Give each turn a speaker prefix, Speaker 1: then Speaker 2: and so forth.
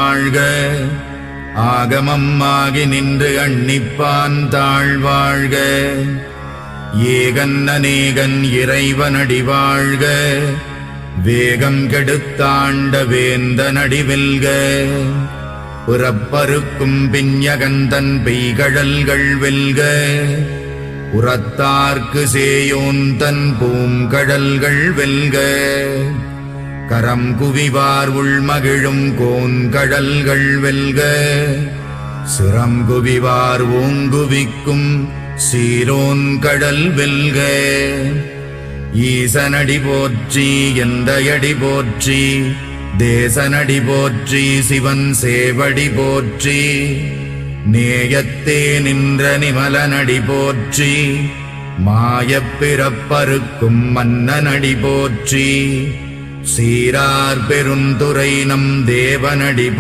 Speaker 1: வாழ்க. ஆகமம் ஆகி நின்று அன்னிப்பான் தாழ்வாழ்க. ஏகன் அநேகன் இறைவனடி வாழ்க. வேகம் கெடுத்தாண்ட வேந்தனடி வெல்க. புறப்பருக்கும் பிஞகந்தன் பெய்கழல்கள் வெல்க. உரத்தார்க்கு சேயோந்தன் பூங்கடல்கள் வெல்க. கரம் குவிவார் உள்மகிழும் கோன்கடல்கள் வெல்க. சிரம் குவிவார் ஓங்குவிக்கும் சீரோன் கடல் வெல்க. ஈசனடி போற்றி எந்தையடி போற்றி. தேசனடி போற்றி சிவன் சேவடி போற்றி. நேயத்தே நின்ற நிமலனடி போற்றி. மாயப் பிறப்பறுக்கும் மன்னனடி போற்றி. சீரார் பெருந்துரை நம் தேவனடி